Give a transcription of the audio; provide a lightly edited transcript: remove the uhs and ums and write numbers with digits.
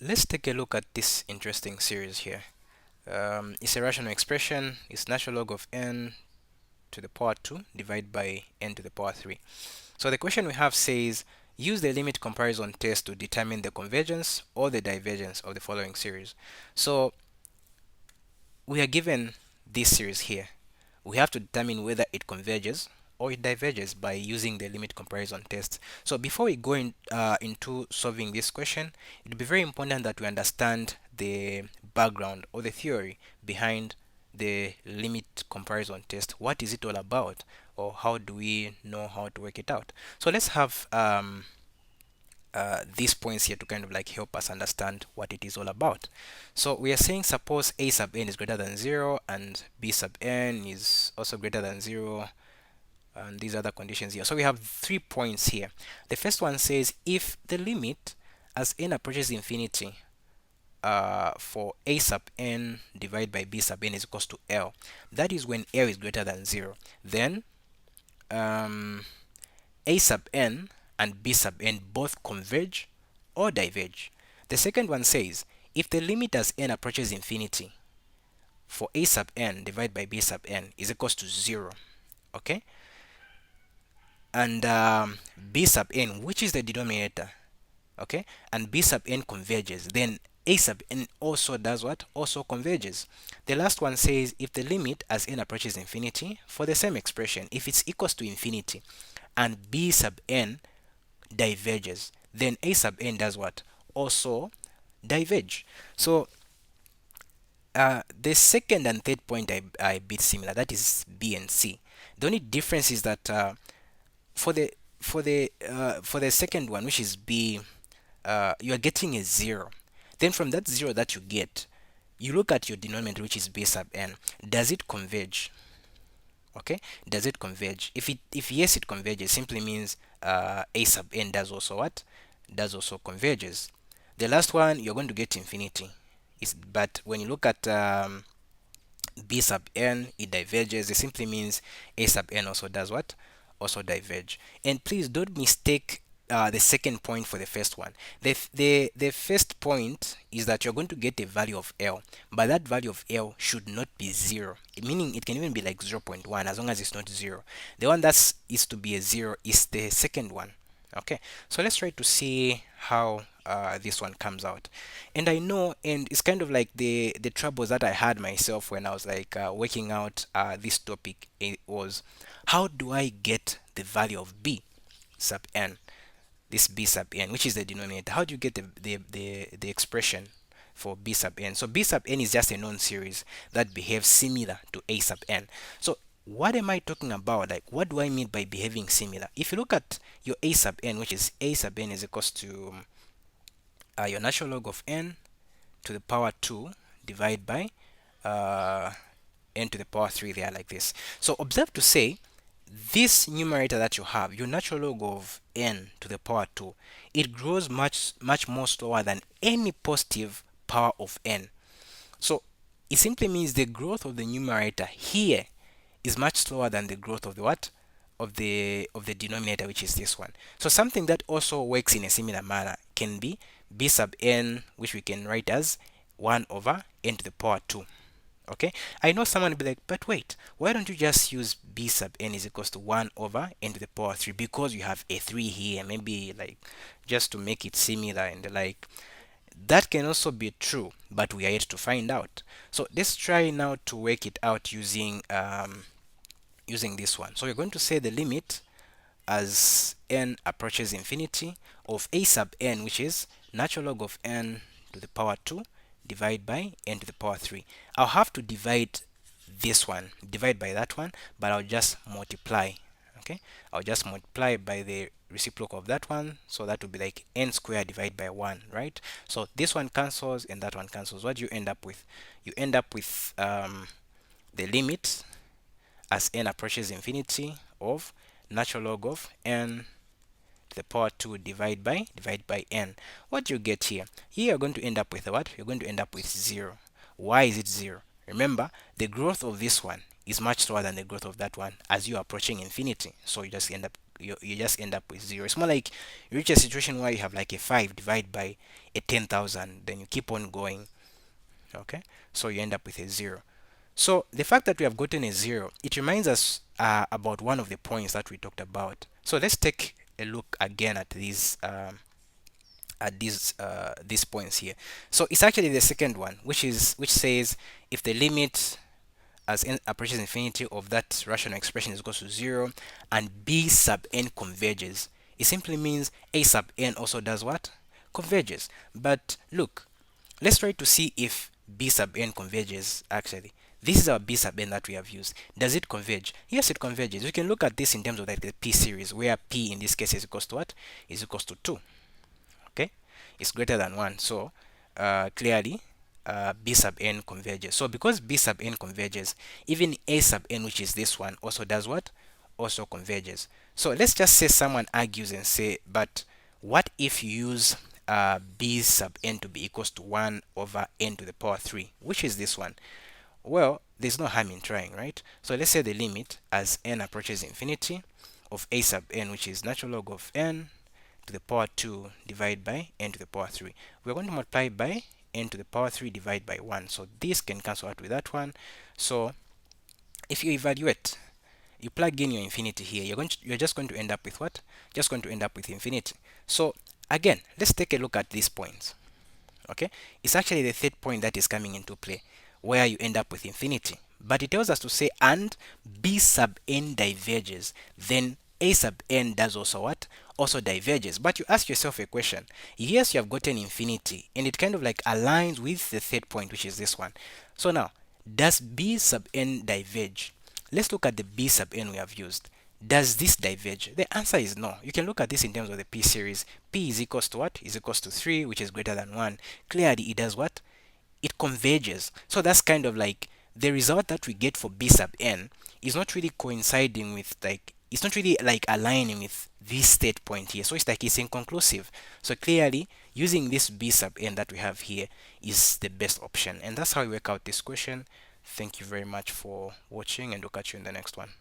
Let's take a look at this interesting series here. It's a rational expression. It's natural log of n to the power 2 divided by n to the power 3. So the question we have says, use the limit comparison test to determine the convergence or the divergence of the following series. So we are given this series here. We have to determine whether it converges or it diverges by using the limit comparison test. So before we go into solving this question, it will be very important that we understand the background or the theory behind the limit comparison test. What is it all about, or how do we know how to work it out? So let's have these points here to kind of like help us understand what it is all about. So we are saying suppose a sub n is greater than 0 and b sub n is also greater than 0, and these other conditions here. So we have 3 points here. The first one says if the limit as n approaches infinity for a sub n divided by b sub n is equals to L, that is when L is greater than 0, then a sub n and b sub n both converge or diverge. The second one says if the limit as n approaches infinity for a sub n divided by b sub n is equals to 0, okay, and b sub n, which is the denominator, okay, and b sub n converges, then a sub n also does what? Also converges. The last one says if the limit as n approaches infinity for the same expression, if it's equals to infinity and b sub n diverges, then a sub n does what? Also diverge. So the second and third point are a bit similar. That is b and c. The only difference is that for the second one, which is b, you are getting a 0. Then from that 0 that you get, you look at your denominator, which is b sub n. Does it converge? Okay, does it converge? If yes, it converges, simply means a sub n does also what? Does also converges. The last one, you're going to get infinity. But when you look at b sub n, it diverges. It simply means a sub n also does what? Also diverge. And please don't mistake the second point for the first one. The first point is that you're going to get a value of L, but that value of L should not be 0, meaning it can even be like 0 0.1 as long as it's not 0. The one that is to be a 0 is the second one. Okay, so let's try to see how this one comes out. And I know, and it's kind of like the troubles that I had myself when I was like working out this topic. It was, how do I get the value of b sub n, this b sub n, which is the denominator? How do you get the expression for b sub n? So b sub n is just a known series that behaves similar to a sub n. So what am I talking about? Like, what do I mean by behaving similar? If you look at your a sub n, which is a sub n is equals to your natural log of n to the power 2 divided by n to the power 3 there, like this. So observe to say this numerator that you have, your natural log of n to the power 2, it grows much more slower than any positive power of n. So it simply means the growth of the numerator here is much slower than the growth of the what? Of the denominator, which is this one. So something that also works in a similar manner can be b sub n, which we can write as 1 over n to the power 2. Okay, I know someone will be like, but wait, why don't you just use b sub n is equals to 1 over n to the power 3, because you have a 3 here, maybe like just to make it similar, and like that can also be true, but we are yet to find out. So let's try now to work it out using using this one. So we're going to say the limit as n approaches infinity of a sub n, which is natural log of n to the power 2 divided by n to the power 3. I'll have to divide this one, divide by that one, but I'll just multiply. Okay, I'll just multiply by the reciprocal of that one, so that will be like n squared divided by 1, right? So this one cancels and that one cancels. What do you end up with? You end up with the limit as n approaches infinity of natural log of n to the power 2 divided by n. What do you get here? Here you're going to end up with what? You're going to end up with 0. Why is it 0? Remember, the growth of this one is much slower than the growth of that one as you're approaching infinity. So you just end up you just end up with 0. It's more like you reach a situation where you have like a 5 divided by a 10,000, then you keep on going. Okay, so you end up with a 0. So the fact that we have gotten a 0, it reminds us about one of the points that we talked about. So let's take a look again at these points here. So it's actually the second one, which says if the limit as n approaches infinity of that rational expression is equals to 0 and b sub n converges, it simply means a sub n also does what? Converges. But look, let's try to see if b sub n converges actually. This is our b sub n that we have used. Does it converge? Yes, it converges. We can look at this in terms of like the p series, where p in this case is equals to what? Is equals to 2. Okay, it's greater than 1. So clearly b sub n converges. So because b sub n converges, even a sub n, which is this one, also does what? Also converges. So let's just say someone argues and say, but what if you use b sub n to be equals to 1 over n to the power 3, which is this one? Well, there's no harm in trying, right? So let's say the limit as n approaches infinity of a sub n, which is natural log of n to the power 2 divided by n to the power 3. We're going to multiply by n to the power 3 divided by 1. So this can cancel out with that one. So if you evaluate, you plug in your infinity here, you're just going to end up with what? Just going to end up with infinity. So again, let's take a look at these points. Okay, it's actually the third point that is coming into play, where you end up with infinity. But it tells us to say and b sub n diverges, then a sub n does also what? Also diverges. But you ask yourself a question. Yes, you have gotten infinity, and it kind of like aligns with the third point, which is this one. So now, does b sub n diverge? Let's look at the b sub n we have used. Does this diverge? The answer is no. You can look at this in terms of the p series. P is equals to what? Is equals to 3, which is greater than 1. Clearly, it does what? It converges. So that's kind of like the result that we get for b sub n is not really coinciding with, like, it's not really like aligning with this state point here. So it's like it's inconclusive. So clearly, using this b sub n that we have here is the best option. And that's how we work out this question. Thank you very much for watching, and we'll catch you in the next one.